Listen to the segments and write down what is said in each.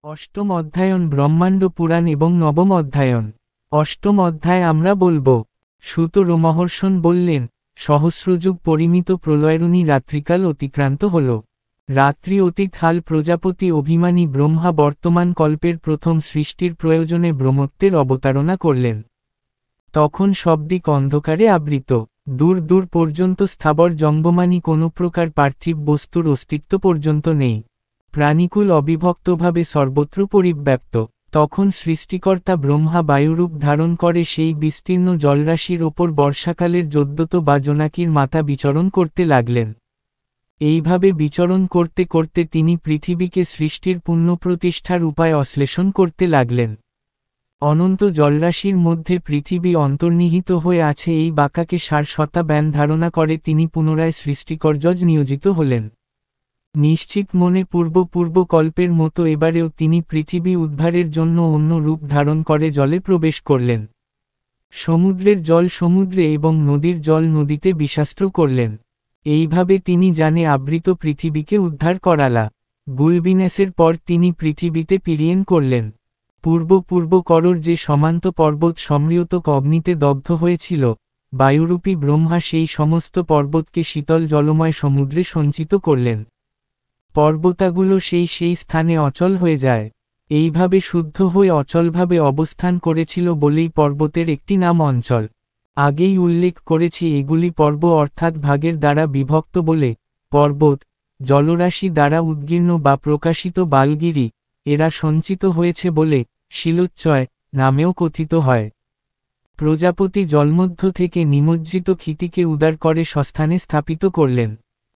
অষ্টম অধ্যায়ন ব্রহ্মাণ্ড পুরাণ এবং নবম অধ্যায়ন। অষ্টম অধ্যায় আমরা বলবো। সুত রোমহর্ষণ বললেন, সহস্রযুগ পরিমিত প্রলয়রুণী রাত্রিকাল অতিক্রান্ত হল। রাত্রি অতীত হাল প্রজাপতি অভিমানী ব্রহ্মা বর্তমান কল্পের প্রথম সৃষ্টির প্রয়োজনে ব্রহ্মত্বের অবতারণা করলেন। তখন সব দিক অন্ধকারে আবৃত, দূর দূর পর্যন্ত স্থাবর জঙ্গমানি কোনো প্রকার পার্থিব বস্তুর অস্তিত্ব পর্যন্ত নেই। প্রাণীকুল অবিভক্তভাবে সর্বত্র পরিব্যাপ্ত। তখন সৃষ্টিকর্তা ব্রহ্মা বায়ুরূপ ধারণ করে সেই বিস্তীর্ণ জলরাশির ওপর বর্ষাকালের যোদ্যত বা জোনাকির মাথা বিচরণ করতে লাগলেন। এইভাবে বিচরণ করতে করতে তিনি পৃথিবীকে সৃষ্টির পুনঃপ্রতিষ্ঠার উপায় অশ্লেষণ করতে লাগলেন। অনন্ত জলরাশির মধ্যে পৃথিবী অন্তর্নিহিত হয়ে আছে এই বাঁকাকে সারসতা ব্যান ধারণা করে তিনি পুনরায় সৃষ্টিকর্যজ নিয়োজিত হলেন। নিশ্চিত মনে পূর্ব কল্পের মতো এবারেও তিনি পৃথিবী উদ্ধারের জন্য অন্য রূপ ধারণ করে জলে প্রবেশ করলেন। সমুদ্রের জল সমুদ্রে এবং নদীর জল নদীতে বিশাস্ত্র করলেন। এইভাবে তিনি জানে আবৃত পৃথিবীকে উদ্ধার করালা। গুলবিন্যাসের পর তিনি পৃথিবীতে পিরিয়েন করলেন। পূর্ব করর যে সমান্ত পর্বত সম্রিয়ত অগ্নিতে দগ্ধ হয়েছিল, বায়ুরূপী ব্রহ্মা সেই সমস্ত পর্বতকে শীতল জলময় সমুদ্রে সঞ্চিত করলেন। পর্বতাগুলো সেই স্থানে অচল হয়ে যায়। এইভাবে শুদ্ধ হয়ে অচলভাবে অবস্থান করেছিল বলেই পর্বতের একটি নাম অঞ্চল। আগেই উল্লেখ করেছি এগুলি পর্ব অর্থাৎ ভাগের দ্বারা বিভক্ত বলে। পর্বত, জলরাশি দ্বারা উদ্গীর্ণ বা প্রকাশিত বালগিরি, এরা সঞ্চিত হয়েছে বলে শিলোচ্চয় নামেও কথিত হয়। প্রজাপতি জলমধ্য থেকে নিমজ্জিত ক্ষিতিকে উদার করে স্বস্থানে স্থাপিত করলেন।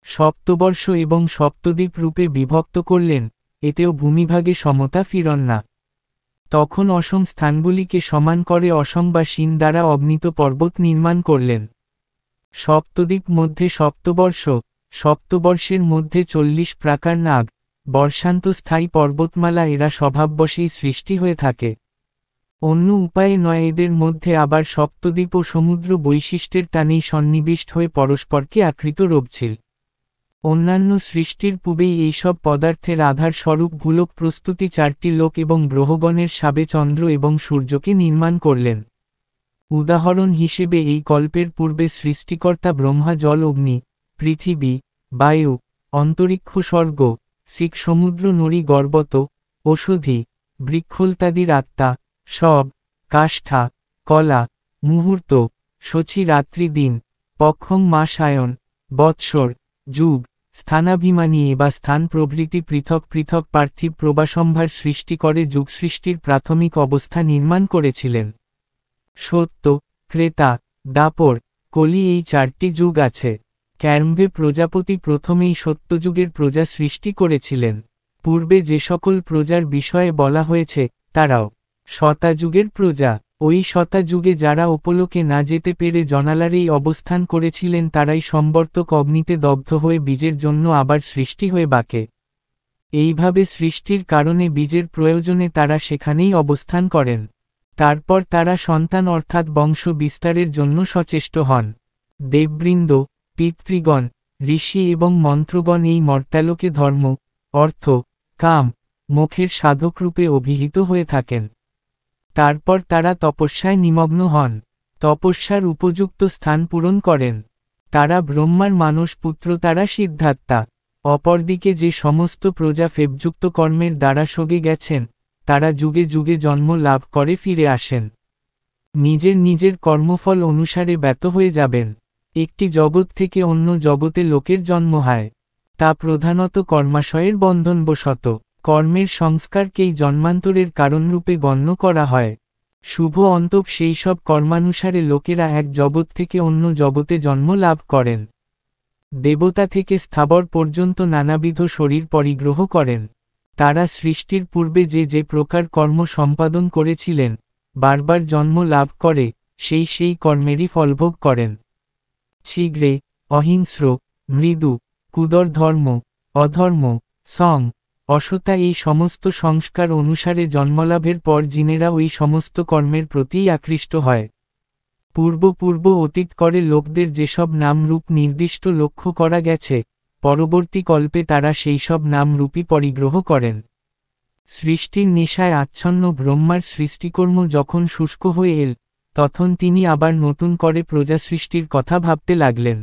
সপ্তবর্ষ এবং সপ্তদ্বীপ রূপে বিভক্ত করলেন, এতেও ভূমিভাগে সমতা ফিরন না। তখন অসম স্থানগুলিকে সমান করে অসম বা শিন দ্বারা অবনীত পর্বত নির্মাণ করলেন। সপ্তদ্বীপ মধ্যে সপ্তবর্ষের মধ্যে 40 প্রাকার নাগ, বর্ষান্ত স্থায়ী পর্বতমালা এরা স্বভাববশেই সৃষ্টি হয়ে থাকে। অন্য উপায়ে নয়, এদের মধ্যে আবার সপ্তদ্বীপ ও সমুদ্র বৈশিষ্ট্যের টানেই সন্নিবিষ্ট হয়ে পরস্পরকে আকৃত রোবছিল। অন্যান্য সৃষ্টির পূবেই এইসব পদার্থের আধার স্বরূপ ভূলোক প্রস্তুতি 4টি লোক এবং গ্রহগণের সাবে চন্দ্র এবং সূর্যকে নির্মাণ করলেন। উদাহরণ হিসেবে এই কল্পের পূর্বে সৃষ্টিকর্তা ব্রহ্মা জল অগ্নি, পৃথিবী, বায়ু, অন্তরিক্ষ স্বর্গ, শিখ সমুদ্র নড়ি গর্বত, ঔষধি, বৃক্ষলতাদির আত্মা, সব, কাষ্ঠা, কলা, মুহূর্ত, শচী রাত্রি দিন, পক্ষং মাসায়ন, বৎসর, যুগ, স্থানাভিমানী বা স্থান প্রভৃতি পৃথক পৃথক পার্থিব প্রবাসম্ভার সৃষ্টি করে যুগ সৃষ্টির প্রাথমিক অবস্থা নির্মাণ করেছিলেন। সত্য, ক্রেতা, দাপর, কলি এই 4টি যুগ আছে। ক্যারম্ভে প্রজাপতি প্রথমেই সত্যযুগের প্রজা সৃষ্টি করেছিলেন। পূর্বে যে সকল প্রজার বিষয়ে বলা হয়েছে, তারাও শতাযুগের প্রজা। ওই শতাযুগে যারা উপলোকে না যেতে পেরে জনালারেই অবস্থান করেছিলেন তারাই সম্বর্তক অগ্নিতে দগ্ধ হয়ে বীজের জন্য আবার সৃষ্টি হয়ে বাকে। এইভাবে সৃষ্টির কারণে বীজের প্রয়োজনে তারা সেখানেই অবস্থান করেন। তারপর তারা সন্তান অর্থাৎ বংশ বিস্তারের জন্য সচেষ্ট হন। দেববৃন্দ, পিতৃগণ, ঋষি এবং মন্ত্রগণ এই মর্ত্যালোকে ধর্ম, অর্থ, কাম, মোক্ষের সাধকরূপে অভিহিত হয়ে থাকেন। তারপর তারা তপস্যায় নিমগ্ন হন, তপস্যার উপযুক্ত স্থান পূরণ করেন। তারা ব্রহ্মার মানস পুত্র, তারা সিদ্ধার্থা। অপরদিকে যে সমস্ত প্রজা ফেবযুক্ত কর্মের দ্বারা সগে গেছেন, তারা যুগে যুগে জন্ম লাভ করে ফিরে আসেন। নিজের কর্মফল অনুসারে ব্যত হয়ে যাবেন। একটি জগৎ থেকে অন্য জগতে লোকের জন্ম হয়, তা প্রধানত কর্মাশয়ের বন্ধনবশত। কর্মের সংস্কারকেই জন্মান্তরের কারণরূপে গণ্য করা হয়। শুভ অন্তপ সেই সব কর্মানুসারে লোকেরা এক জগৎ থেকে অন্য জগতে জন্ম লাভ করেন। দেবতা থেকে স্থাবর পর্যন্ত নানাবিধ শরীর পরিগ্রহ করেন। তারা সৃষ্টির পূর্বে যে প্রকার কর্ম সম্পাদন করেছিলেন, বারবার জন্ম লাভ করে সেই কর্মেরই ফলভোগ করেন। ছিগ্রে, অহিংস্র, মৃদু, কুদর ধর্ম, অধর্ম, সং, অসতা এই সমস্ত সংস্কার অনুসারে জন্মলাভের পর জিনেরা ওই সমস্ত কর্মের প্রতিই আকৃষ্ট হয়। পূর্ব অতীত করে লোকদের যেসব নাম রূপ নির্দিষ্ট লক্ষ্য করা গেছে, পরবর্তী কল্পে তারা সেই সব নাম রূপই পরিগ্রহ করেন। সৃষ্টির নেশায় আচ্ছন্ন ব্রহ্মার সৃষ্টিকর্ম যখন শুষ্ক হয়ে এল, তখন তিনি আবার নতুন করে প্রজা সৃষ্টির কথা ভাবতে লাগলেন।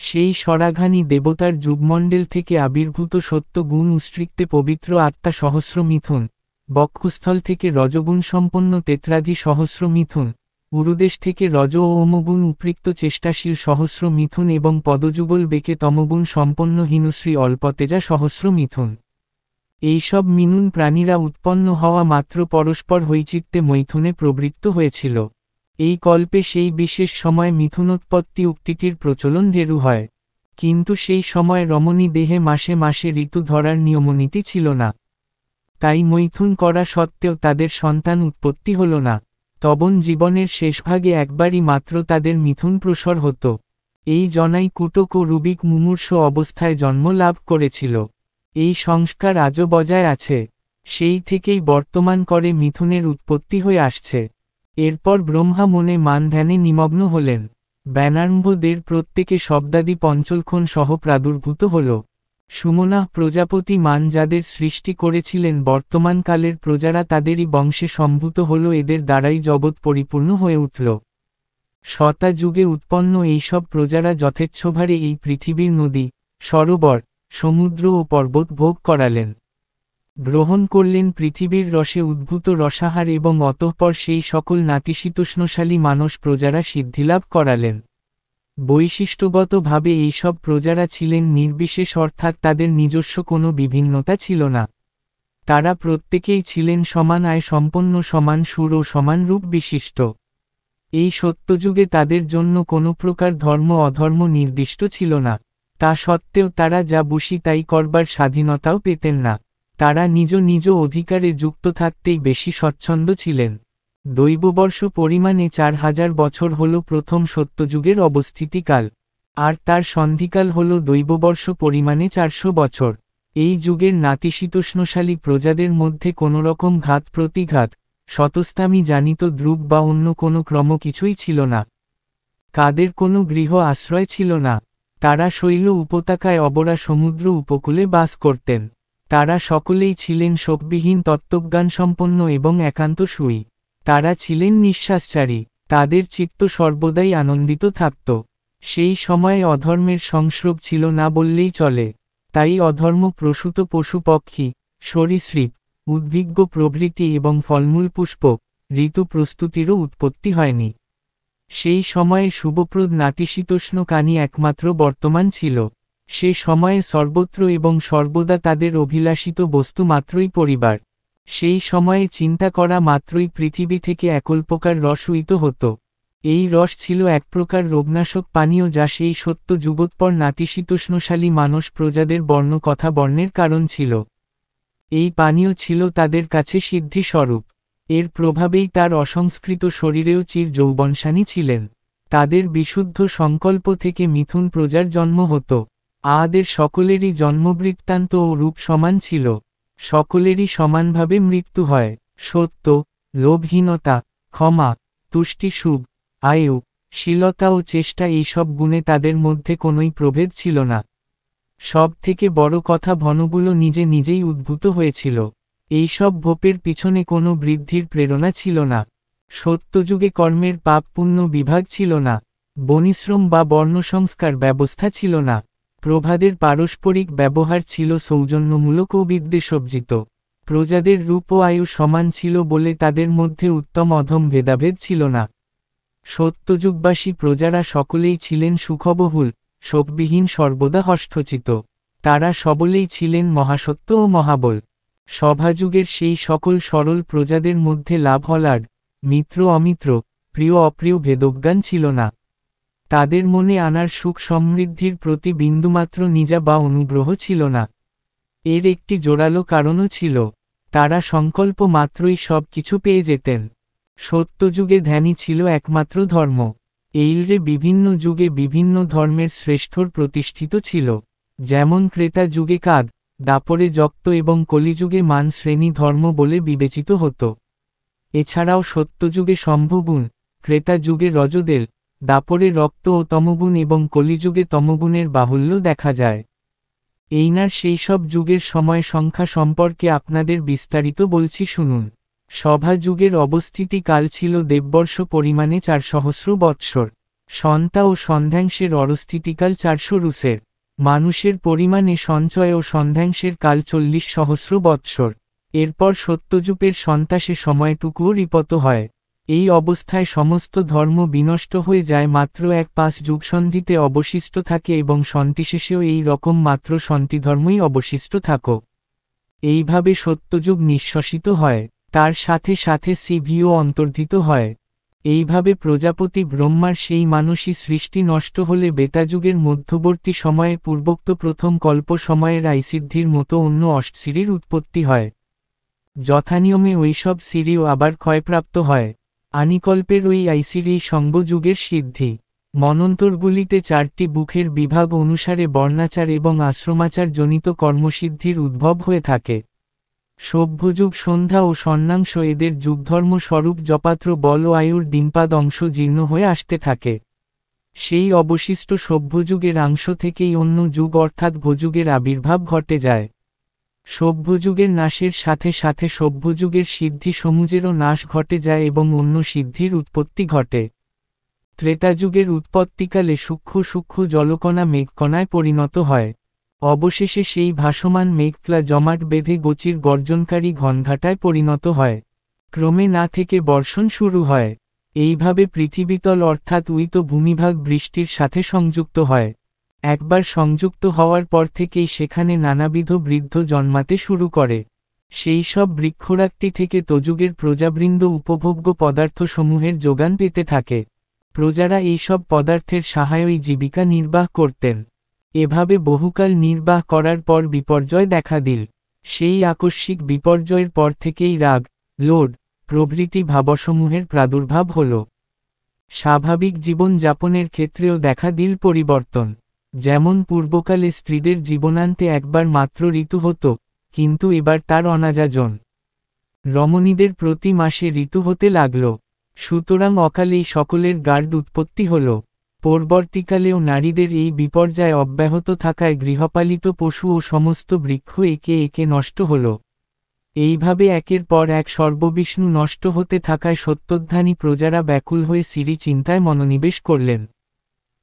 সেই স্বরাঘানী দেবতার যুগমণ্ডল থেকে আবির্ভূত সত্য গুণ উষ্ট্রিক্তে পবিত্র আত্মা সহস্র মিথুন, বক্ষস্থল থেকে রজগুণ সম্পন্ন তেত্রাধি সহস্র মিথুন, উরুদেশ থেকে রজ ও অমগুণ উপৃক্ত চেষ্টাশীল সহস্র মিথুন এবং পদযুগল বেকে তমগুণ সম্পন্ন হীনশ্রী অল্পতেজা সহস্র মিথুন। এইসব মিনুন প্রাণীরা উৎপন্ন হওয়া মাত্র পরস্পর হৈচিত্তে মৈথুনে প্রবৃত্ত হয়েছিল। এই কল্পে সেই বিশেষ সময় মিথুনোৎপত্তি উক্তিটির প্রচলন ঢেরু হয়। কিন্তু সেই সময় রমণী দেহে মাসে মাসে ঋতু ধরার নিয়মনীতি ছিল না। তাই মৈথুন করা সত্ত্বেও তাদের সন্তান উৎপত্তি হল না। তবন জীবনের শেষভাগে একবারই মাত্র তাদের মিথুন প্রসর হতো। এই জনাই কুটক ও রুবিক মুমূর্ষ অবস্থায় জন্ম লাভ করেছিল। এই সংস্কার আজও বজায় আছে। সেই থেকেই বর্তমান করে মিথুনের উৎপত্তি হয়ে আসছে। এরপর ব্রহ্মা মনে মান ধ্যানে নিমগ্ন হলেন। ব্যানার্ম্ভদের প্রত্যেকে শব্দাদি পঞ্চলক্ষণ সহ প্রাদুর্ভূত হল। সুমনাহ প্রজাপতি মান যাদের সৃষ্টি করেছিলেন বর্তমানকালের প্রজারা তাদেরই বংশে সম্ভূত হল, এদের দ্বারাই জগৎ পরিপূর্ণ হয়ে উঠল। শতা যুগে উৎপন্ন এইসব প্রজারা যথেচ্ছভারে এই পৃথিবীর নদী, সরোবর, সমুদ্র ও পর্বত ভোগ করালেন। গ্রহণ করলেন পৃথিবীর রসে উদ্ভূত রসাহার এবং অতঃপর সেই সকল নাতিশীতোষ্ণশালী মানস প্রজারা সিদ্ধিলাভ করালেন। বৈশিষ্ট্যগতভাবে এইসব প্রজারা ছিলেন নির্বিশেষ, অর্থাৎ তাদের নিজস্ব কোনো বিভিন্নতা ছিল না। তারা প্রত্যেকেই ছিলেন সমান আয় সম্পন্ন, সমান সুর ও সমান রূপ বিশিষ্ট। এই সত্যযুগে তাদের জন্য কোনো প্রকার ধর্ম অধর্ম নির্দিষ্ট ছিল না। তা সত্ত্বেও তারা যা বসি তাই করবার স্বাধীনতাও পেতেন না। তারা নিজ নিজ অধিকারে যুক্ত থাকতেই বেশি স্বচ্ছন্দ ছিলেন। দৈববর্ষ পরিমাণে 4000 বছর হল প্রথম সত্যযুগের অবস্থিতিকাল, আর তার সন্ধিকাল হল দৈববর্ষ পরিমাণে 400 বছর। এই যুগের নাতিশীতোষ্ণশালী প্রজাদের মধ্যে কোনোরকম ঘাত প্রতিঘাত, শতস্থামি জানিত দ্রুপ বা অন্য কোনো ক্রম কিছুই ছিল না। কাদের কোনো গৃহ আশ্রয় ছিল না। তারা শৈল উপত্যকায় অবরা সমুদ্র উপকূলে বাস করতেন। তারা সকলেই ছিলেন শোকবিহীন, তত্ত্বজ্ঞানসম্পন্ন এবং একান্ত সুই। তারা ছিলেন নিঃশ্বাসচারী। তাদের চিত্ত সর্বদাই আনন্দিত থাকত। সেই সময়ে অধর্মের সংস্রব ছিল না বললেই চলে। তাই অধর্ম প্রসূত পশু পক্ষী, সরীসৃপ, উদ্ভিজ্জ প্রভৃতি এবং ফলমূল পুষ্পক, ঋতু প্রস্তুতিরও উৎপত্তি হয়নি। সেই সময়ে শুভপ্রদ নাতিশীতোষ্ণ কানি একমাত্র বর্তমান ছিল। সে সময়ে সর্বত্র এবং সর্বদা তাদের অভিলাষিত বস্তু মাত্রই পরিবার। সেই সময়ে চিন্তা করা মাত্রই পৃথিবী থেকে একল্পকার রস উইত হতো। এই রস ছিল এক প্রকার রোগনাশক পানীয়, যা সেই সত্য যুগোৎপর নাতিশীতোষ্ণশালী মানস প্রজাদের বর্ণ কথা বর্ণের কারণ ছিল। এই পানীয় ছিল তাদের কাছে সিদ্ধিস্বরূপ। এর প্রভাবেই তার অসংস্কৃত শরীরেও চির যৌবনশানী ছিলেন। তাদের বিশুদ্ধ সংকল্প থেকে মিথুন প্রজার জন্ম হতো। আদের সকলেরই জন্মবৃত্তান্ত ও রূপ সমান ছিল। সকলেরই সমানভাবে মৃত্যু হয়। সত্য, লোভহীনতা, ক্ষমা, তুষ্টি, সুখ, আয়ু, শীলতা ও চেষ্টা, এইসব গুণে তাদের মধ্যে কোনোই প্রভেদ ছিল না। সব থেকে বড় কথা, ভনগুলো নিজে নিজেই উদ্ভূত হয়েছিল। এইসব ভোপের পিছনে কোনো বৃদ্ধির প্রেরণা ছিল না। সত্যযুগে কর্মের পাপ পুণ্য বিভাগ ছিল না। বনিশ্রম বা বর্ণসংস্কার ব্যবস্থা ছিল না। প্রভাদের পারস্পরিক ব্যবহার ছিল সৌজন্যমূলক ও বিদ্বেষবর্জিত। প্রজাদের রূপ ও আয়ু সমান ছিল বলে তাদের মধ্যে উত্তম অধম ভেদাভেদ ছিল না। সত্যযুগবাসী প্রজারা সকলেই ছিলেন সুখবহুল, শোকবিহীন, সর্বদা হর্ষচিত। তারা সবলেই ছিলেন মহাসত্য ও মহাবল। সভাযুগের সেই সকল সরল প্রজাদের মধ্যে লাভ হলাড, মিত্র অমিত্র, প্রিয় অপ্রিয় ভেদজ্ঞান ছিল না। তাদের মনে আনার সুখ সমৃদ্ধির প্রতি বিন্দুমাত্র নিজা বা অনুগ্রহ ছিল না। এর একটি জোরালো কারণও ছিল। তারা সংকল্প মাত্রই সব কিছু পেয়ে যেতেন। সত্যযুগে ধ্যানই ছিল একমাত্র ধর্ম। এইরে বিভিন্ন যুগে বিভিন্ন ধর্মের শ্রেষ্ঠর প্রতিষ্ঠিত ছিল। যেমন ক্রেতা যুগে কাদ, দাপরে যক্ত এবং কলিযুগে মান শ্রেণী ধর্ম বলে বিবেচিত হতো। এছাড়াও সত্যযুগে শম্ভুগুণ, ক্রেতা যুগে রজোদেল, দাপরে রক্ত ও তমগুণ এবং কলিযুগে তমগুণের বাহুল্য দেখা যায়। এইনার সেই সব যুগের সময় সংখ্যা সম্পর্কে আপনাদের বিস্তারিত বলছি শুনুন। সভা যুগের অবস্থিতি কাল ছিল দেববর্ষ পরিমাণে 4 সহস্র বৎসর। সন্তা ও সন্ধ্যাংশের অরস্থিতিকাল 400 রুসের। মানুষের পরিমাণে সঞ্চয় ও সন্ধ্যাংশের কাল 40 সহস্র বৎসর। এরপর সত্যযুগের সন্তাসে সময়টুকুও রিপত হয়। এই অবস্থায় সমস্ত ধর্ম বিনষ্ট হয়ে যায়, মাত্র 1-5 যুগসন্ধিতে অবশিষ্ট থাকে এবং সন্তিশেষেও এই রকম মাত্র সন্তিধর্মই অবশিষ্ট থাকো। এইভাবে সত্যযুগ নিঃশ্বসিত হয়, তার সাথে সাথে সিভিও অন্তর্ধিত হয়। এইভাবে প্রজাপতি ব্রহ্মার সেই মানসী সৃষ্টি নষ্ট হলে বেতাযুগের মধ্যবর্তী সময়ে পূর্বোক্ত প্রথম কল্প সময়ের আইসিদ্ধির মতো অন্য অষ্টসিরির উৎপত্তি হয়। যথানিয়মে ওইসব সিরিও আবার ক্ষয়প্রাপ্ত হয়। আনিকল্পের ওই আইসিরি সঙ্গযুগের সিদ্ধি। মনন্তরগুলিতে 4টি বুকের বিভাগ অনুসারে বর্ণাচার এবং আশ্রমাচার জনিত কর্মসিদ্ধির উদ্ভব হয়ে থাকে। সভ্যযুগ সন্ধ্যা ও সন্ন্যাংশ এদের যুগধর্ম স্বরূপ জপাত্র বল ও আয়ুর দিনপাদ অংশ জীর্ণ হয়ে আসতে থাকে। সেই অবশিষ্ট সভ্যযুগের অংশ থেকেই অন্য যুগ অর্থাৎ ভোযুগের আবির্ভাব ঘটে যায়। সভ্যযুগের নাশের সাথে সাথে সভ্যযুগের সিদ্ধি সমূহেরও নাশ ঘটে যায় এবং অন্য সিদ্ধির উৎপত্তি ঘটে। ত্রেতাযুগের উৎপত্তিকালে সূক্ষ্ম সূক্ষ্ম জলকণা মেঘকণায় পরিণত হয়। অবশেষে সেই ভাসমান মেঘক্লা জমাট বেঁধে গচির গর্জনকারী ঘনঘাটায় পরিণত হয়। ক্রমে না থেকে বর্ষণ শুরু হয়। এইভাবে পৃথিবীতল অর্থাৎ উইত ভূমিভাগ বৃষ্টির সাথে সংযুক্ত হয়। একবার সংযুক্ত হওয়ার পর থেকেই সেখানে নানাবিধ বৃদ্ধ জন্মাতে শুরু করে। সেই সব বৃক্ষরাক্তি থেকে তযুগের প্রজাবৃন্দ উপভোগ্য পদার্থসমূহের যোগান পেতে থাকে। প্রজারা এইসব পদার্থের সাহায্যেই জীবিকা নির্বাহ করতেন। এভাবে বহুকাল নির্বাহ করার পর বিপর্যয় দেখা দিল। সেই আকস্মিক বিপর্যয়ের পর থেকেই রাগ, লোভ প্রভৃতি ভাবসমূহের প্রাদুর্ভাব হল। স্বাভাবিক জীবন যাপনের ক্ষেত্রেও দেখা দিল পরিবর্তন। যেমন পূর্বকালে স্ত্রীদের জীবনান্তে একবার মাত্র ঋতু হতো, কিন্তু এবার তার অনাযাজন। রমণীদের প্রতি মাসে ঋতু হতে লাগল। সুতরাং অকালেই সকলের গার্ড উৎপত্তি হল। পরবর্তীকালেও নারীদের এই বিপর্যয় অব্যাহত থাকায় গৃহপালিত পশু ও সমস্ত বৃক্ষ একে একে নষ্ট হল। এইভাবে একের পর এক সর্ববিষ্ণু নষ্ট হতে থাকায় সত্যোত্থানী প্রজারা ব্যাকুল হয়ে সিরি চিন্তায় মনোনিবেশ করলেন।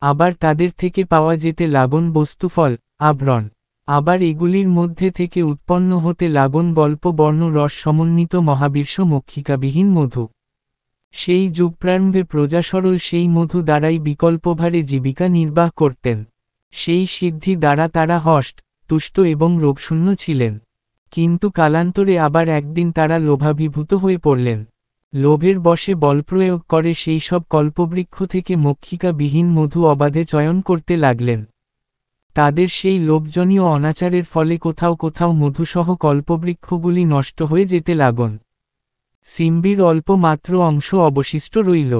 আবার তাদের থেকে পাওয়া যেতে লাগন বস্তুফল, আভরণ। আবার এগুলির মধ্যে থেকে উৎপন্ন হতে লাগন গল্প বর্ণ রস সমন্বিত মহাবিশ্ব মক্ষিকাবিহীন মধু। সেই যুগ প্রারম্ভে প্রজা সরল সেই মধু দ্বারাই বিকল্পভারে জীবিকা নির্বাহ করতেন। সেই সিদ্ধি দ্বারা তারা হষ্ট, তুষ্ট এবং রোগশূন্য ছিলেন। কিন্তু কালান্তরে আবার একদিন তারা লোভাভিভূত হয়ে পড়লেন। লোভের বশে বলপ্রয়োগ করে সেই সব কল্পবৃক্ষ থেকে মক্ষিকাবিহীন মধু অবাধে চয়ন করতে লাগলেন। তাদের সেই লোভজনীয় অনাচারের ফলে কোথাও কোথাও মধুসহ কল্পবৃক্ষগুলি নষ্ট হয়ে যেতে লাগন। সিম্বির অল্প মাত্র অংশ অবশিষ্ট রইল।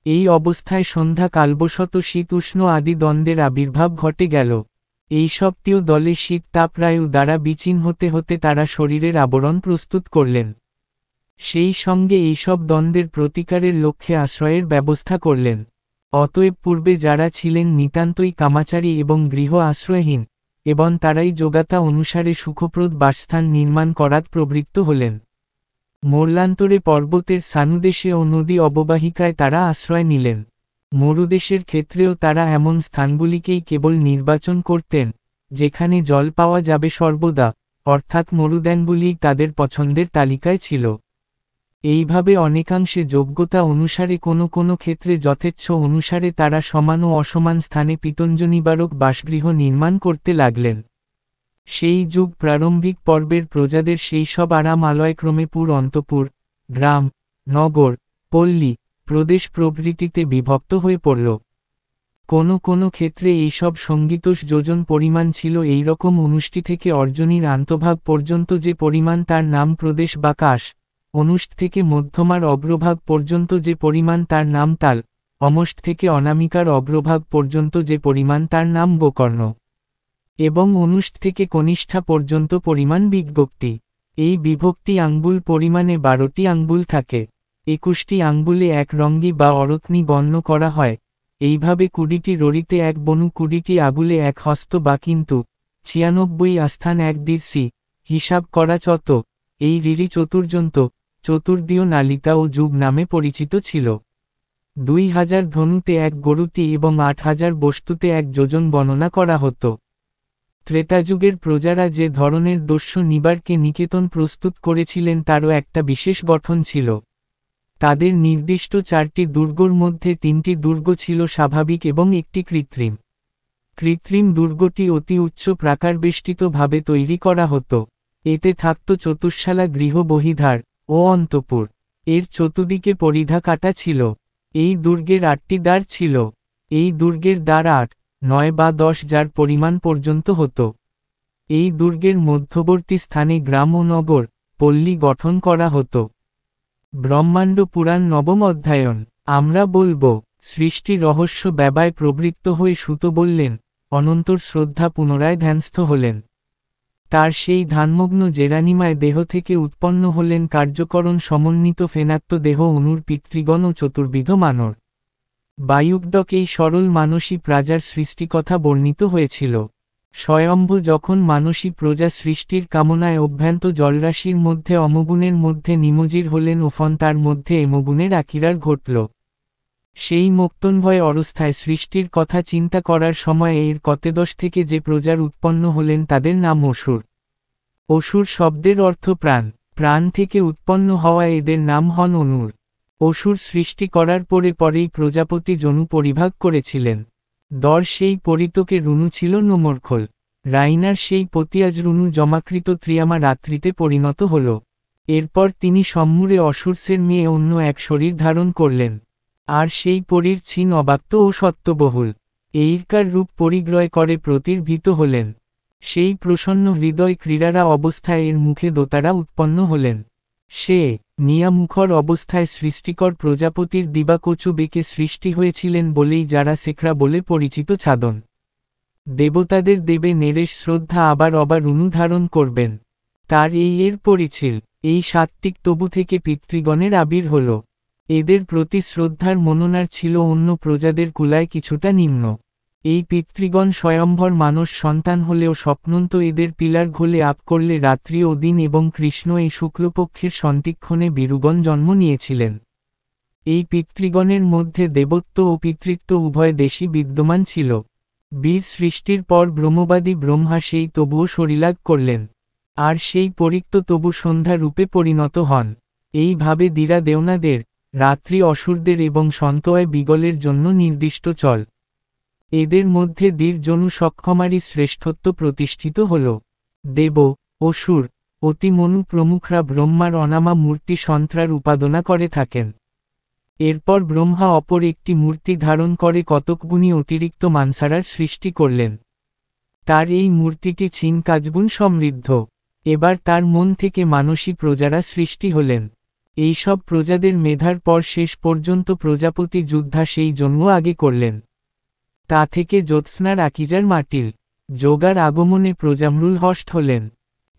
এই অবস্থায় সন্ধ্যা কালবশত শীত উষ্ণ আদি দ্বন্দ্বের আবির্ভাব ঘটে গেল। এই সপ্তীয় দলে শীত তাপরায়ু দ্বারা বিচীন হতে হতে তারা শরীরের আবরণ প্রস্তুত করলেন। সেই সঙ্গে এইসব দ্বন্দ্বের প্রতিকারের লক্ষ্যে আশ্রয়ের ব্যবস্থা করলেন। অতএব পূর্বে যারা ছিলেন নিতান্তই কামাচারী এবং গৃহ আশ্রয়হীন, এবং তারাই যোগাতা অনুসারে সুখপ্রদ বাসস্থান নির্মাণ করাত প্রবৃত্ত হলেন। মরলান্তরে পর্বতের সানুদেশে ও নদী অববাহিকায় তারা আশ্রয় নিলেন। মরুদেশের ক্ষেত্রেও তারা এমন স্থানগুলিকেই কেবল নির্বাচন করতেন, যেখানে জল পাওয়া যাবে সর্বদা, অর্থাৎ মরুদ্যানগুলিই তাদের পছন্দের তালিকায় ছিল। এইভাবে অনেকাংশে যোগ্যতা অনুসারে কোনো কোনো ক্ষেত্রে যথেচ্ছ অনুসারে তারা সমান ও অসমান স্থানে পিতঞ্জনিবারক বাসগৃহ নির্মাণ করতে লাগলেন। সেই যুগ প্রারম্ভিক পর্বের প্রজাদের সেই সব আরাম আলয়ক্রমে পুর অন্তপুর, গ্রাম, নগর, পল্লী, প্রদেশ প্রভৃতিতে বিভক্ত হয়ে পড়ল। কোনো কোনো ক্ষেত্রে এইসব সঙ্গীতোষ যোজন পরিমাণ ছিল এইরকম 19টি থেকে অর্জনীর আন্তভাগ পর্যন্ত যে পরিমাণ তার নাম প্রদেশ বা কাশ, 19 থেকে মধ্যমার অগ্রভাগ পর্যন্ত যে পরিমাণ তার নাম তাল, অমষ্ট থেকে অনামিকার অগ্রভাগ পর্যন্ত যে পরিমাণ তার নাম গোকর্ণ, এবং 19 থেকে কনিষ্ঠা পর্যন্ত পরিমাণ বিজ্ঞপ্তি। এই বিভক্তি আঙ্গুল পরিমাণে 12টি আঙ্গুল থাকে। 21টি আঙ্গুলে এক রঙ্গি বা অরত্নি গণ্য করা হয়। এইভাবে 20টি ররিতে এক বনু, 20টি আগুলে এক হস্ত বা কিন্তু, 96 আস্থান 1 দিরসি, হিসাব করা চত, এই রিরি চতুর্যন্ত, চতুর্দিয় নালিতা ও যুগ নামে পরিচিত ছিল। 2000 ধনুতে 1 গরুতি এবং 8000 বস্তুতে 1 যোজন বর্ণনা করা হতো। ত্রেতাযুগের প্রজারা যে ধরনের দস্যু নিবারকে নিকেতন প্রস্তুত করেছিলেন তারও একটা বিশেষ গঠন ছিল। তাদের নির্দিষ্ট 4টি দুর্গর মধ্যে 3টি দুর্গ ছিল স্বাভাবিক এবং একটি কৃত্রিম। কৃত্রিম দুর্গটি অতি উচ্চ প্রাকারবেষ্টিতভাবে তৈরি করা হতো। এতে থাকত চতুষ্শালা গৃহ বহিধার ও অন্তঃপুর। এর চতুর্দিকে পরিধা কাটা ছিল। এই দুর্গের 8টি দ্বার ছিল। এই দুর্গের দ্বার 8, 9 বা 10 যার পরিমাণ পর্যন্ত হতো। এই দুর্গের মধ্যবর্তী স্থানে গ্রাম ও নগর, পল্লী গঠন করা হতো। ব্রহ্মাণ্ড পুরাণ নবম অধ্যায়ন। আমরা বলবো, সৃষ্টি রহস্য ব্যবায় প্রবৃত্ত হয়ে সুত বললেন, অনন্তর শ্রদ্ধা পুনরায় ধ্যানস্থ হলেন। তার সেই ধ্যানমগ্ন জেরানিমায় দেহ থেকে উৎপন্ন হলেন কার্যকরণ সমন্বিত ফেনাত্ম দেহ অনুর পিতৃগণ ও চতুর্বিধ মানর। বায়ুকডক এই সরল মানসী প্রাজার সৃষ্টিকথা বর্ণিত হয়েছিল। স্বয়ম্ভু যখন মানসী প্রজা সৃষ্টির কামনায় অভ্যন্ত জলরাশির মধ্যে অমগুণের মধ্যে নিমজির হলেন ওফন তার মধ্যে এমগুণের আকিরার ঘটল। সেই মুক্তন্ভয় অবস্থায় সৃষ্টির কথা চিন্তা করার সময় এর কতেদশ থেকে যে প্রজার উৎপন্ন হলেন তাদের নাম অসুর। অসুর শব্দের অর্থ প্রাণ, প্রাণ থেকে উৎপন্ন হওয়া এদের নাম হন অনুর। অসুর সৃষ্টি করার পরেই প্রজাপতি জনু পরিভাগ করেছিলেন। দর সেই পরিতকে রুনু ছিল নোমরখোল। রাইনার সেই পতিয়াজ রুনু জমাকৃত ত্রিয়ামা রাত্রিতে পরিণত হল। এরপর তিনি সম্মুরে অসুরসের মেয়ে অন্য এক শরীর ধারণ করলেন। আর সেই পরীর ছিন অবাক্ত ও সত্যবহুল। এইরকার রূপ পরিগ্রয় করে প্রতির্ভীত হলেন। সেই প্রসন্ন হৃদয় ক্রীড়ারা অবস্থায় এর মুখে দোতারা উৎপন্ন হলেন। সে নিয়ামুখর অবস্থায় সৃষ্টিকর প্রজাপতির দিবাকচু বেঁকে সৃষ্টি হয়েছিলেন বলেই যারা সেখরা বলে পরিচিত ছাদন। দেবতাদের দেবে নেরেশ শ্রদ্ধা আবার রুনু ধারণ করবেন। তার এর পরিছিল। এই সাত্ত্বিক তবু থেকে পিতৃগণের আবির হল। এদের প্রতি শ্রদ্ধার মননার ছিল অন্য প্রজাদের কুলায় কিছুটা নিম্ন। এই পিতৃগণ স্বয়ম্ভর মানস সন্তান হলেও স্বপ্নন্ত এদের পিলার ঘোলে আপ করলে রাত্রি ও দিন এবং কৃষ্ণ এই শুক্লপক্ষের সন্তিক্ষণে বীরুগণ জন্ম নিয়েছিলেন। এই পিতৃগণের মধ্যে দেবত্ব ও পিতৃত্ব উভয় দেশই বিদ্যমান ছিল। বীর সৃষ্টির পর ব্রহ্মবাদী ব্রহ্মা সেই তবুও শরীলাগ করলেন। আর সেই পরিক্ত তবু সন্ধ্যা রূপে পরিণত হন। এইভাবে দীরা দেওনাদের, রাত্রি অসুরদের এবং সন্তয় বিগলের জন্য নির্দিষ্ট চল। এদের মধ্যে দীর জনু সক্ষমারই শ্রেষ্ঠত্ব প্রতিষ্ঠিত হল। দেব, অসুর, অতিমনু প্রমুখরা ব্রহ্মার অনামা মূর্তি সন্ত্রার উপাদনা করে থাকেন। এরপর ব্রহ্মা অপর একটি মূর্তি ধারণ করে কতকগুণী অতিরিক্ত মানসারার সৃষ্টি করলেন। তার এই মূর্তিটি ছিন কাজগুণ সমৃদ্ধ। এবার তার মন থেকে মানসী প্রজারা সৃষ্টি হলেন। এইসব প্রজাদের মেধার পর শেষ পর্যন্ত প্রজাপতি যোদ্ধা সেই জন্ম আগে করলেন। তা থেকে জ্যোৎস্নার আকিজার মাটিল যোগার আগমনে প্রজামরুল হষ্ট হলেন।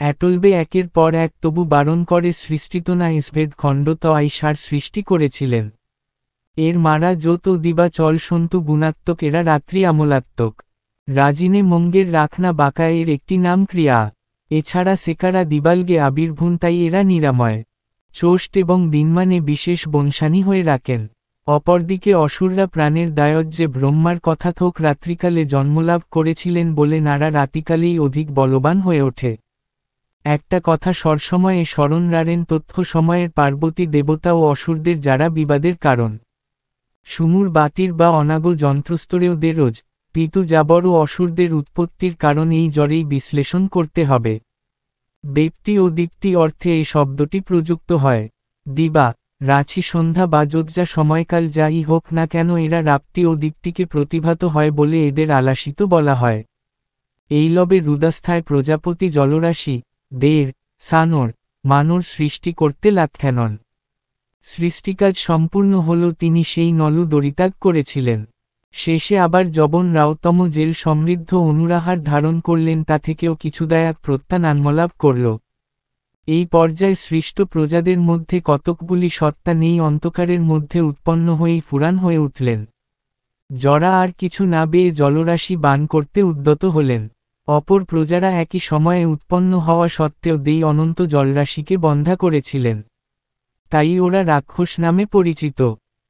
অ্যাটলবে একের পর এক তবু বারণ করে সৃষ্টিত না ইসভেদ খণ্ড তো আইসার সৃষ্টি করেছিলেন। এর মারা যত দিবা চল সন্তু গুণাত্মক এরা রাত্রি আমলাত্মক। রাজিনে মঙ্গের রাখনা বাঁকা এর একটি নাম ক্রিয়া। এছাড়া সেকারা দিবালগে আবির্ভূন তাই এরা নিরাময় চোষ্ট এবং দিনমানে বিশেষ বংশানী হয়ে রাখেন। অপরদিকে অসুররা প্রাণের দায়জ্যে ব্রহ্মার কথা থোক রাত্রিকালে জন্মলাভ করেছিলেন বলে নারা রাতিকালেই অধিক বলবান হয়ে ওঠে। একটা কথা সরসময়ে স্মরণ রাখেন তথ্য সময়ের পার্বতী দেবতা ও অসুরদের যারা বিবাদের কারণ। সুমুর বাতির বা অনাগো যন্ত্রস্তরেও দেরোজ, পিতু জাবর ও অসুরদের উৎপত্তির কারণ এই জরেই বিশ্লেষণ করতে হবে। ব্যক্তি ও দীপ্তি অর্থে এই শব্দটি প্রযুক্ত হয়। দিবা, রাছি সন্ধ্যা বা যোজ্জা সময়কাল যাই হোক না কেন এরা রাপ্তি ও দীপ্তিকে প্রতিভাত হয় বলে এদের আলাসিত বলা হয়। এই লবে রুদাস্থায় প্রজাপতি জলরাশি, দের, সানর, মানর সৃষ্টি করতে লাগখ্যানন। সৃষ্টিকাজ সম্পূর্ণ হল তিনি সেই নলু দরিত্যাগ করেছিলেন। শেষে আবার যবন রাওতম জেল সমৃদ্ধ অনুরাহার ধারণ করলেন তা থেকেও কিছু দায়াক প্রত্যানান্মলাভ করল। এই পর্যায়ে সৃষ্ট প্রজাদের মধ্যে কতকগুলি সত্তা নেই অন্ধকারের মধ্যে উৎপন্ন হয়েই ফুরান হয়ে উঠলেন। জরা আর কিছু না বেয়ে জলরাশি বান করতে উদ্যত হলেন। অপর প্রজারা একই সময়ে উৎপন্ন হওয়া সত্ত্বেও দেই অনন্ত জলরাশিকে বন্ধা করেছিলেন। তাই ওরা রাক্ষস নামে পরিচিত,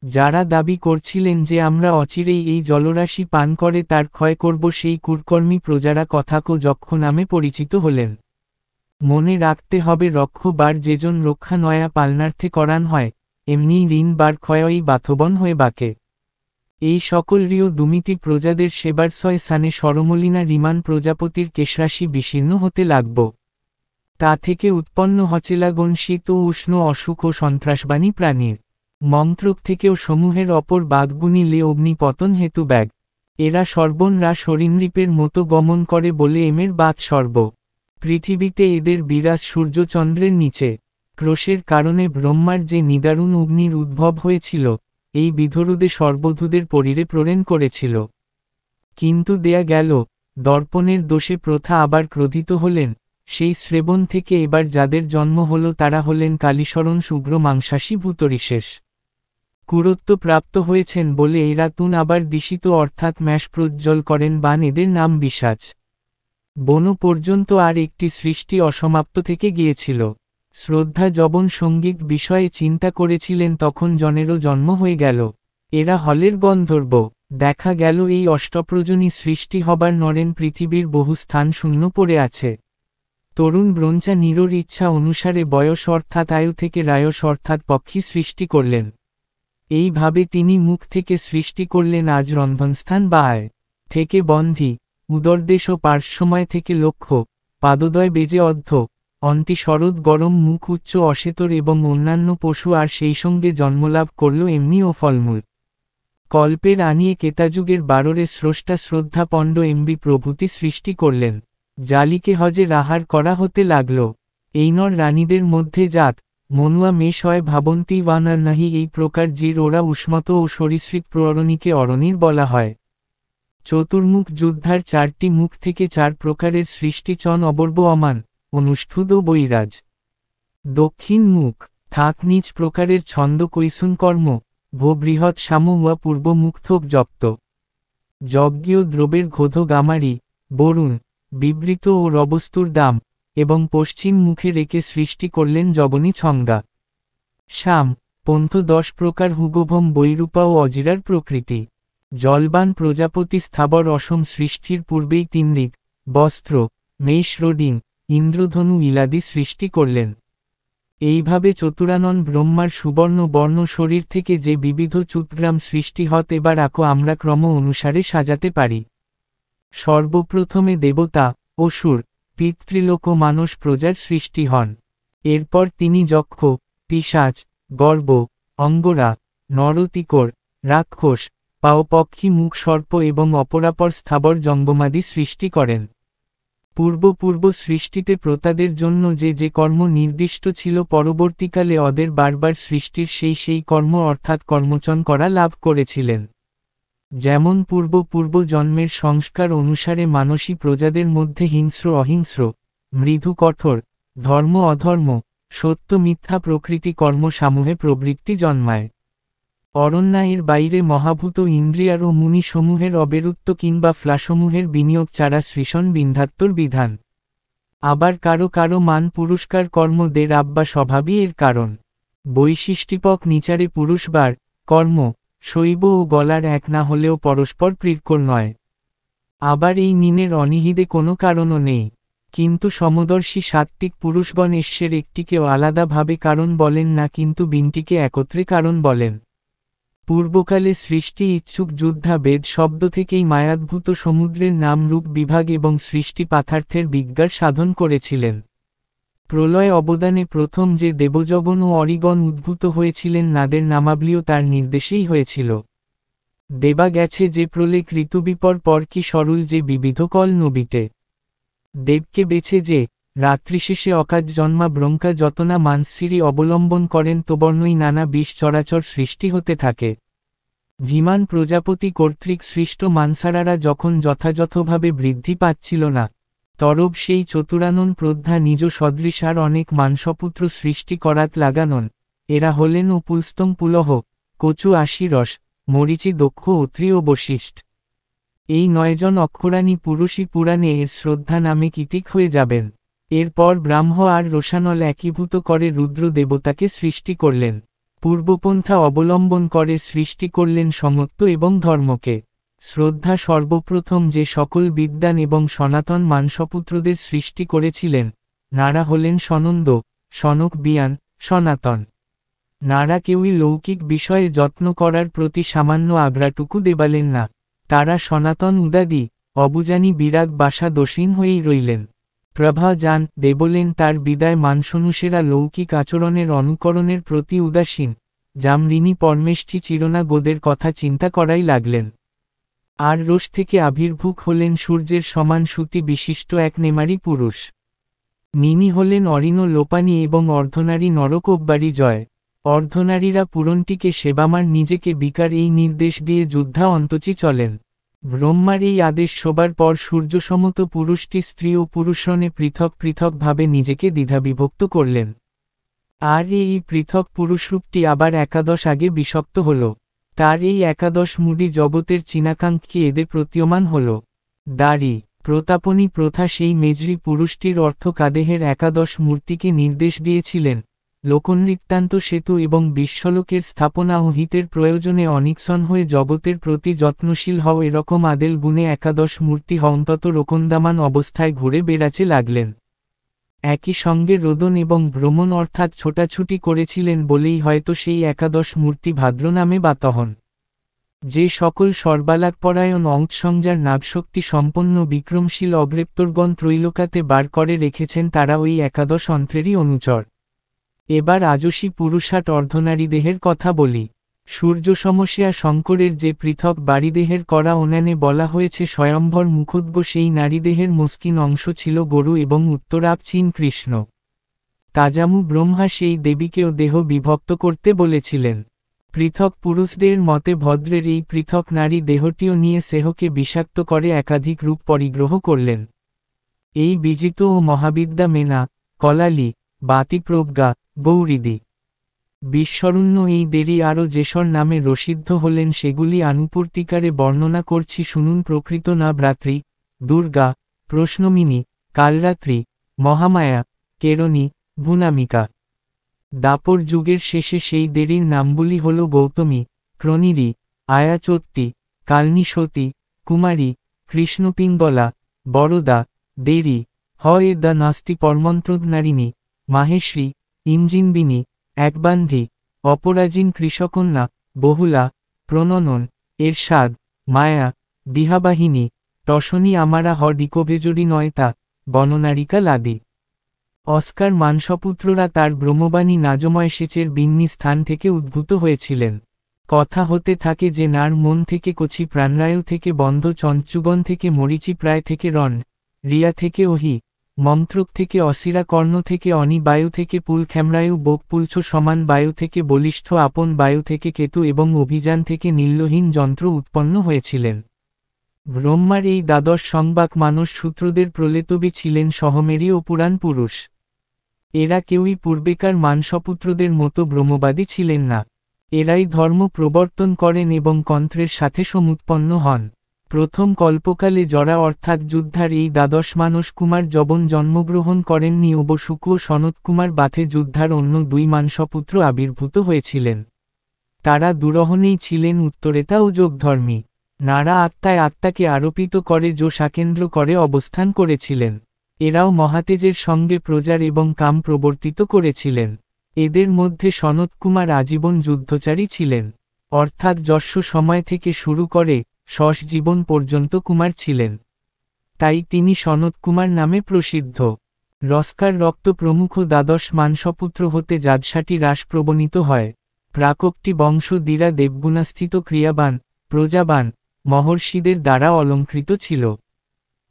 যারা দাবি করছিলেন যে আমরা অচিরেই এই জলরাশি পান করে তার ক্ষয় করব। সেই কুকর্মী প্রজারা কথাকো যক্ষ নামে পরিচিত হলেন। মনে রাখতে হবে রক্ষ বার যেজন রক্ষা নয়া পালনার্থে করান হয়, এমনি ঋণ বার ক্ষয়ই বাথবন হয়ে বাকে। এই সকল রিও দুমিতি প্রজাদের সেবার ছয় স্থানে সরমলিনা রিমান প্রজাপতির কেশরাশি বিশীর্ণ হতে লাগব। তা থেকে উৎপন্ন হচেলাগন শীত ও উষ্ণ অসুখ ও সন্ত্রাসবাণী প্রাণীর মন্ত্রক থেকেও সমূহের অপর বাঘগুনি লে অগ্নিপতন হেতু ব্যাগ। এরা সর্বনরা সরীনৃপের মতো গমন করে বলে এমের বাত সর্ব। পৃথিবীতে এদের বিরাজ সূর্যচন্দ্রের নিচে। ক্রোশের কারণে ব্রহ্মার যে নিদারুণ অগ্নির উদ্ভব হয়েছিল, এই বিধরুদে সর্বধূদের পরিরে প্রেরণ করেছিল। কিন্তু দেয়া গেল, দর্পণের দোষে প্রথা আবার ক্রোধিত হলেন। সেই শ্রেবণ থেকে এবার যাদের জন্ম হল তারা হলেন কালীশরণ শুভ্র মাংসাশী ভূতরিশেষ। কুরত্ব প্রাপ্ত হয়েছেন বলে এরা তুন আবার দিশিত অর্থাৎ ম্যাস প্রজ্জ্বল করেন বান। এদের নাম বিশাচ। বন পর্যন্ত আর একটি সৃষ্টি অসমাপ্ত থেকে গিয়েছিল। শ্রদ্ধা যবন সঙ্গীত বিষয়ে চিন্তা করেছিলেন তখন জনেরও জন্ম হয়ে গেল। এরা হলের গন্ধর্ব। দেখা গেল এই অষ্টপ্রজনী সৃষ্টি হবার নরেন পৃথিবীর বহু স্থান শূন্য পড়ে আছে। তরুণ ব্রঞ্চা নিরোর ইচ্ছা অনুসারে বয়স অর্থাৎ আয়ু থেকে রায়স অর্থাৎ পক্ষী সৃষ্টি করলেন। এইভাবে তিনি মুখ থেকে সৃষ্টি করলেন আজ রন্ধনস্থান বা আয় থেকে বন্ধি, উদরদেশ ও পার্শ্বময় থেকে লক্ষ্য, পাদদয় বেজে অর্ধ, অন্তি শরৎ গরম মুখ উচ্চ অশেতর এবং অন্যান্য পশু আর সেই সঙ্গে জন্মলাভ করল এমনি ও ফলমূল। কল্পের আনিয়ে কেতাযুগের বাররে স্রষ্টা শ্রদ্ধা পণ্ড এমবি প্রভৃতি সৃষ্টি করলেন। জালিকে হজে রাহার করা হতে লাগল। এই নর রানীদের মধ্যে জাত মনুয়া মেষ হয় ভাবন্তী ওয়ানার নাহি এই প্রকার জির ওরা উষ্মত ও সরীসৃপ প্ররণীকে অরণীর বলা হয়। চতুর্মুখ যোদ্ধার চারটি মুখ থেকে চার প্রকারের সৃষ্টি চন অবর্ব অমান, অনুষ্ঠুদ ও বৈরাজ। দক্ষিণ মুখ থাক নিজ প্রকারের ছন্দ কৈসুন কর্ম, ভো বৃহৎ সাম উয়া পূর্ব মুখ থোক জপ্ত। যজ্ঞীয় দ্রব্যের ঘোধ গামারি, বরুণ, বিবৃত ও রবস্তুর দাম, এবং পশ্চিম মুখে রেখে সৃষ্টি করলেন যবনী ছঙ্গা। শাম পন্থ 10 প্রকার হুগভম বৈরূপা ও অজিরার প্রকৃতি। জলবান প্রজাপতি স্থাবর অসম সৃষ্টির পূর্বেই তিনদিক, বস্ত্র, মেষ রোডিং, ইন্দ্রধনু ইলাদি সৃষ্টি করলেন। এইভাবে চতুরানন ব্রহ্মার সুবর্ণ বর্ণ শরীর থেকে যে বিবিধ চুতগ্রাম সৃষ্টি হত এবার আঁকো আমরা ক্রম অনুসারে সাজাতে পারি। সর্বপ্রথমে দেবতা, অসুর, পিতৃলোক ও মানস প্রজার সৃষ্টি হন। এরপর তিনি যক্ষ, পিশাচ, গর্ব, অঙ্গরা, নরতিকর, রাক্ষস, পাওপক্ষী মুখ সর্প এবং অপরাপর স্থাবর জঙ্গমাদি সৃষ্টি করেন। পূর্ব সৃষ্টিতে প্রতাদের জন্য যে কর্ম নির্দিষ্ট ছিল পরবর্তীকালে ওদের বারবার সৃষ্টির সেই কর্ম অর্থাৎ কর্মচন করা লাভ করেছিলেন। যেমন পূর্ব জন্মের সংস্কার অনুসারে মানসী প্রজাদের মধ্যে হিংস্র অহিংস্র, মৃদু কঠোর, ধর্ম অধর্ম, সত্য মিথ্যা প্রকৃতি কর্মসমূহে প্রবৃত্তি জন্মায়। অরণ্যায়ের বাইরে মহাভূত ইন্দ্রিয়ার ও মুনিসমূহের অবেরুত্ব কিংবা ফ্লাসমূহের বিনিয়োগ ছাড়া সৃষণ বিন্ধাত্তর বিধান। আবার কারো মান পুরস্কার কর্ম দের আব্বা স্বভাবই এর কারণ। বৈশিষ্ট্যিপক নিচারে পুরুষবার, কর্ম, শৈব ও গলার এক না হলেও পরস্পর প্রিয়কর নয়। আবার এই নিনের অনিহিদে কোনো কারণও নেই। কিন্তু সমদর্শী সাত্ত্বিক পুরুষগণ এর একটিকেও আলাদাভাবে কারণ বলেন না কিন্তু বিনটিকে একত্রে কারণ বলেন। পূর্বকালে সৃষ্টি ইচ্ছুক যোদ্ধা বেদ শব্দ থেকেই মায়াদ্ভূত সমুদ্রের নাম রূপ বিভাগ এবং সৃষ্টি পাথার্থের বিজ্ঞার সাধন করেছিলেন। প্রলয় অবদানে প্রথম যে দেবজগণ ও অরিগণ উদ্ভূত হয়েছিলেন নাদের নামাবলিও তার নির্দেশেই হয়েছিল। দেবা গেছে যে প্রলেক ঋতুবিপর পর কি সরল যে বিবিধ কল নবিতে। দেবকে বেছে যে রাত্রিশেষে অকাজ জন্মা ব্রঙ্কা যতনা মানসিরি অবলম্বন করেন তোবর্ণই নানা বিষ চরাচর সৃষ্টি হতে থাকে। ধীমান প্রজাপতি কর্তৃক সৃষ্ট মানসারারা যখন যথাযথভাবে বৃদ্ধি পাচ্ছিল না, তরব সেই চতুরানন প্রজ্ঞা নিজ সদৃশ আর অনেক মানসপুত্র সৃষ্টি করাত লাগানন। এরা হলেন পুলস্তং পুলহ, কচু আশিরস, মরিচি দক্ষ অত্রি ও বশিষ্ঠ। এই 9 জন অক্ষরাণী পুরুষই পুরাণে এর শ্রদ্ধা নামে কীতিক হয়ে যাবেন। এরপর ব্রাহ্ম আর রোষানল একীভূত করে রুদ্র দেবতাকে সৃষ্টি করলেন। পূর্বপন্থা অবলম্বন করে সৃষ্টি করলেন সমত্ব এবং ধর্মকে। শ্রদ্ধা সর্বপ্রথম যে সকল বিদ্বান এবং সনাতন মানসপুত্রদের সৃষ্টি করেছিলেন, নারা হলেন সনন্দ, সনক বিয়ান, সনাতন। নারা কেউই লৌকিক বিষয়ে যত্ন করার প্রতি সামান্য আগ্রাটুকু দেবালেন না। তারা সনাতন উদাদি, অবুজানি বিরাগ বাসা দোষীন হয়েই রইলেন। প্রভা যান দেবলেন তার বিদায় মানসনুষেরা লৌকিক আচরণের অনুকরণের প্রতি উদাসীন, জামরিনী পরমেষ্ঠী চিরনা গোদের কথা চিন্তা করাই লাগলেন। আর রোষ থেকে আবির্ভূত হলেন সূর্যের সমান সুতি বিশিষ্ট এক নেমারি পুরুষ। নিনি হলেন অরিণ লোপানি এবং অর্ধনারী নরকোব্বারি জয়। অর্ধনারীরা পুরনটিকে সেবামার নিজেকে বিকার এই নির্দেশ দিয়ে যুদ্ধা অন্তচি চলেন। ব্রহ্মার এই আদেশ শোবার পর সূর্যসমত পুরুষটি স্ত্রী ও পুরুষরণে পৃথক পৃথকভাবে নিজেকে দ্বিধাবিভক্ত করলেন। আর এই পৃথক পুরুষরূপটি আবার একাদশ আগে বিষক্ত হল। তার এই একাদশ মুডি জগতের চিনাকাঙ্ক্ষী এদের প্রতীয়মান হল। দাড়ি প্রতাপনী প্রথা সেই মেজরি পুরুষটির অর্থ কাদেহের একাদশ মূর্তিকে নির্দেশ দিয়েছিলেন। লোকনৃত্তান্ত সেতু এবং বিশ্বলোকের স্থাপনা ও হিতের প্রয়োজনে অনিক্সন হয়ে জগতের প্রতি যত্নশীল হও এরকম আদেল গুণে একাদশ মূর্তি অন্তত রোকন্দামান অবস্থায় ঘুরে বেড়াতে লাগলেন। একই সঙ্গে রোদন এবং ভ্রমণ অর্থাৎ ছোটাছুটি করেছিলেন বলেই হয়তো সেই একাদশ মূর্তি ভাদ্র নামে বাতহন। যে সকল সর্বালাকপরায়ণ অংশসংজার নাগশক্তি সম্পন্ন বিক্রমশীল অগ্রেপ্তরগণ ত্রৈলোকাতে বার করে রেখেছেন তারা ওই একাদশ অন্ত্রেরই অনুচর। এবার আজসী পুরুষাট অর্ধনারীদেহের কথা বলি। সূর্য সমস্যা শঙ্করের যে পৃথক বাড়িদেহের করা ওনানে বলা হয়েছে স্বয়ম্ভর মুখোদ্গ সেই নারীদেহের মস্কিন অংশ ছিল গরু এবং উত্তরাপ চীন কৃষ্ণ। তাজামু ব্রহ্মা সেই দেবীকেও দেহ বিভক্ত করতে বলেছিলেন। পৃথক পুরুষদের মতে ভদ্রের এই পৃথক নারী দেহটিও নিয়ে সেহকে বিষাক্ত করে একাধিক রূপ পরিগ্রহ করলেন। এই বিজিত ও মহাবিদ্যা মেনা, কলালি, বাতিপ্রজ্ঞা, গৌরীদি, বিশ্বরুণ্য এই দেরি আরও যেসর নামে রসিদ্ধ হলেন সেগুলি আনুপূর্তিকারে বর্ণনা করছি শুনুন। প্রকৃত না ভ্রাতৃ, দুর্গা, প্রশ্নমিনী, কালরাত্রি, মহামায়া, কেরণী, ভুনামিকা। দাপর যুগের শেষে সেই দেরীর নামগুলি হল গৌতমী, প্রণীরি, আয়াচত্তি, কালনিসতী, কুমারী, কৃষ্ণপিঙ্গলা, বরদা, দেরী, হয় দা নাস্তি পরমন্ত্রনারিণী, মাহেশ্রী, ইঞ্জিনবিনী, একবান্ধি, অপরাজিন কৃষকন্যা, বহুলা, প্রণনন, এরশাদ, মায়া, দিহাবাহিনী, টসনী আমারা হ ডিকোভেজরি নয়তা, গণনারিকা লাদি। অস্কার মানসপুত্ররা তার ব্রহ্মবাণী নাজময় সেচের বিন্নি স্থান থেকে উদ্ভূত হয়েছিলেন। কথা হতে থাকে যে নার মন থেকে কচি প্রাণরায়ু থেকে বন্ধ চঞ্চুগণ থেকে মরিচি প্রায় থেকে রণ, রিয়া থেকে ওহি, মন্ত্রক থেকে অসিরা কর্ণ থেকে অনি বায়ু থেকে পুলখ্যামরায়ু বোকপুলছ সমান বায়ু থেকে বলিষ্ঠ আপন বায়ু থেকে কেতু এবং অভিযান থেকে নীল্যহীন যন্ত্র উৎপন্ন হয়েছিলেন। ব্রহ্মার এই দ্বাদশ সংবাক মানস সূত্রদের প্রলেতবী ছিলেন সহমেরী ও পুরাণ পুরুষ। এরা কেউই পূর্বেকার মানসপুত্রদের মতো ব্রহ্মবাদী ছিলেন না। এরাই ধর্ম প্রবর্তন করেন এবং কন্ত্রের সাথে সমুৎপন্ন হন। প্রথম কল্পকালে জরা অর্থাৎ যুদ্ধার এই দ্বাদশ মানস কুমার যবন জন্মগ্রহণ করেননি অবশুক ও সনৎকুমার বাথে যুদ্ধার অন্য দুই মানসপুত্র আবির্ভূত হয়েছিলেন। তারা দুরহনেই ছিলেন উত্তরেতা ও যোগধর্মী। নারা আত্মায় আত্মাকে আরোপিত করে সাকেন্দ্র করে অবস্থান করেছিলেন। এরাও মহাতেজের সঙ্গে প্রজার এবং কাম প্রবর্তিত করেছিলেন। এদের মধ্যে সনৎকুমার আজীবন যুদ্ধচারী ছিলেন, অর্থাৎ যস্য সময় থেকে শুরু করে শশ জীবন পর্যন্ত কুমার ছিলেন। তাই তিনি সনৎকুমার নামে প্রসিদ্ধ। রস্কার রক্ত প্রমুখ দ্বাদশ মানসপুত্র হতে যাদশাটি হ্রাস প্রবণিত হয়। প্রাকোক্তি বংশ দীরা দেবগুণাস্থিত ক্রিয়াবান, প্রজাবান, মহর্ষিদের দ্বারা অলঙ্কৃত ছিল।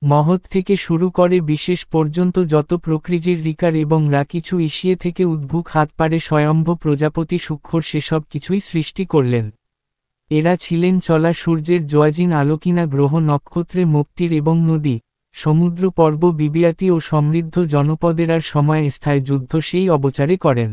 মহৎ থেকে শুরু করে বিশেষ পর্যন্ত যত প্রকৃতির রিকার এবং রা কিছু ইসিয়ে থেকে উদ্ভুক হাত পারে স্বয়ম্ভ প্রজাপতি সূক্ষ্মর সেসব কিছুই সৃষ্টি করলেন। এরা ছিলেন চলা সূর্যের জয়াজিন আলোকিনা গ্রহ নক্ষত্রে মুক্তির এবং নদী, সমুদ্র পর্ব বিবিয়াতি ও সমৃদ্ধ জনপদেরার সময় স্থায়ী যুদ্ধ সেই অবচারে করেন।